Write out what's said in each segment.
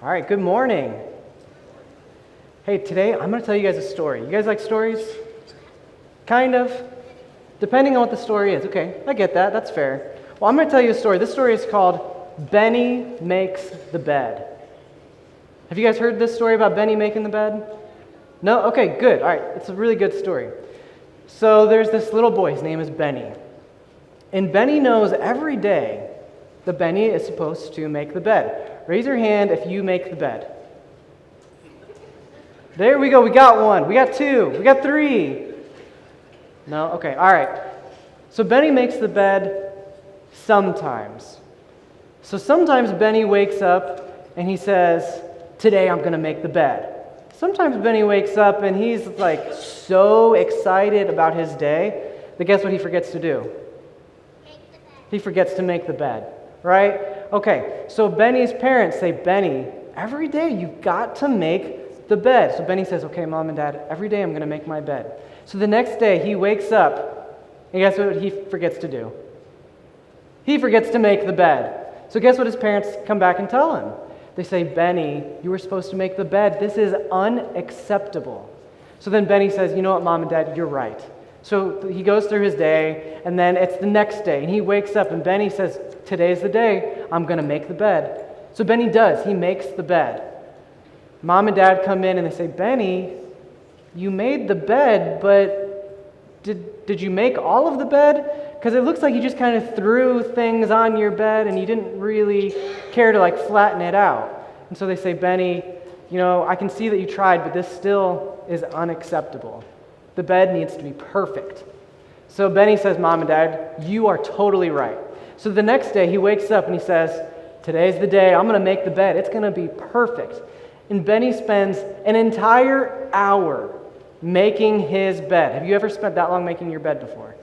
All right, good morning. Hey, today I'm going to tell you guys a story. You guys like stories? Kind of? Depending on what the story is. Okay, I get that. That's fair. Well, I'm going to tell you a story. This story is called Benny Makes the Bed. Have you guys heard this story about Benny making the bed? No? Okay, good. All right, it's a really good story. So there's this little boy. His name is Benny. And Benny knows every day that Benny is supposed to make the bed. Raise your hand if you make the bed. There we go. We got one. We got two. We got three. No? Okay. All right. So Benny makes the bed sometimes. So sometimes Benny wakes up and he says, today I'm going to make the bed. Sometimes Benny wakes up and he's like so excited about his day that guess what he forgets to do? He forgets to make the bed, right? Okay, so Benny's parents say, Benny, every day you've got to make the bed. So Benny says, okay, Mom and Dad, every day I'm going to make my bed. So the next day he wakes up, and guess what he forgets to do? He forgets to make the bed. So guess what his parents come back and tell him? They say, Benny, you were supposed to make the bed. This is unacceptable. So then Benny says, you know what, Mom and Dad, you're right. So he goes through his day, and then it's the next day, and he wakes up, and Benny says, today's the day, I'm going to make the bed. So Benny does. He makes the bed. Mom and Dad come in, and they say, Benny, you made the bed, but did you make all of the bed? Because it looks like you just kind of threw things on your bed, and you didn't really care to flatten it out. And so they say, Benny, I can see that you tried, but this still is unacceptable. The bed needs to be perfect. So Benny says, Mom and Dad, you are totally right. So the next day he wakes up and he says, today's the day, I'm going to make the bed. It's going to be perfect. And Benny spends an entire hour making his bed. Have you ever spent that long making your bed before?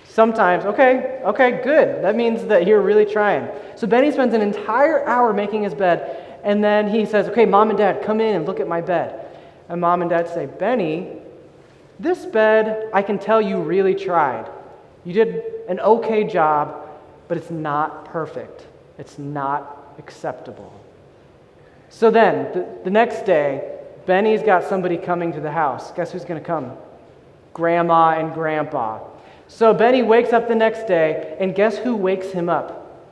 Sometimes. Okay, good. That means that you're really trying. So Benny spends an entire hour making his bed, and then he says, okay, Mom and Dad, come in and look at my bed. And Mom and Dad say, Benny, this bed, I can tell you really tried. You did an okay job, but it's not perfect. It's not acceptable. So then, the next day, Benny's got somebody coming to the house. Guess who's going to come? Grandma and Grandpa. So Benny wakes up the next day, and guess who wakes him up?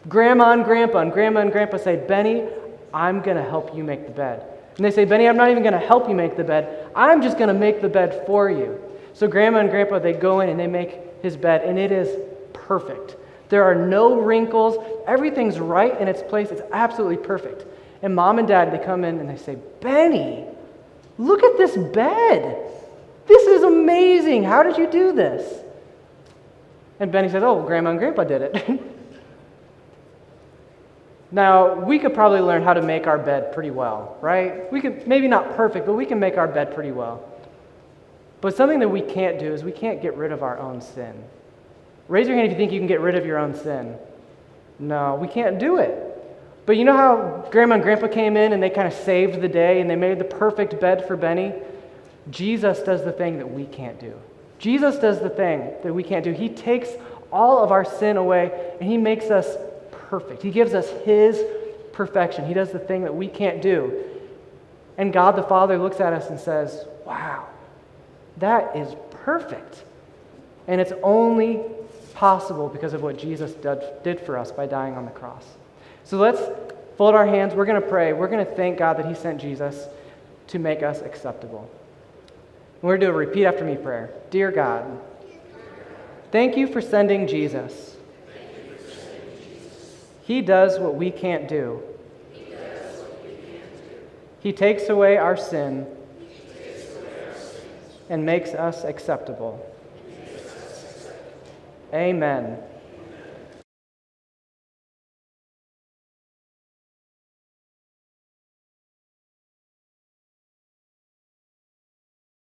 Grandma and Grandpa. And Grandma and Grandpa say, Benny, I'm going to help you make the bed. And they say, Benny, I'm not even going to help you make the bed. I'm just going to make the bed for you. So Grandma and Grandpa, they go in and they make his bed, and it is perfect. There are no wrinkles. Everything's right in its place. It's absolutely perfect. And Mom and Dad, they come in and they say, Benny, look at this bed. This is amazing. How did you do this? And Benny says, oh, Grandma and Grandpa did it. Now, we could probably learn how to make our bed pretty well, right? We could, maybe not perfect, but we can make our bed pretty well. But something that we can't do is we can't get rid of our own sin. Raise your hand if you think you can get rid of your own sin. No, we can't do it. But you know how Grandma and Grandpa came in and they kind of saved the day and they made the perfect bed for Benny? Jesus does the thing that we can't do. Jesus does the thing that we can't do. He takes all of our sin away and he makes us perfect. He gives us his perfection. He does the thing that we can't do. And God the Father looks at us and says, wow, that is perfect. And it's only possible because of what Jesus did for us by dying on the cross. So let's fold our hands. We're going to pray. We're going to thank God that he sent Jesus to make us acceptable. We're going to do a repeat after me prayer. Dear God, thank you for sending Jesus. He does what we can't do. He takes away our sin and makes us acceptable. Amen.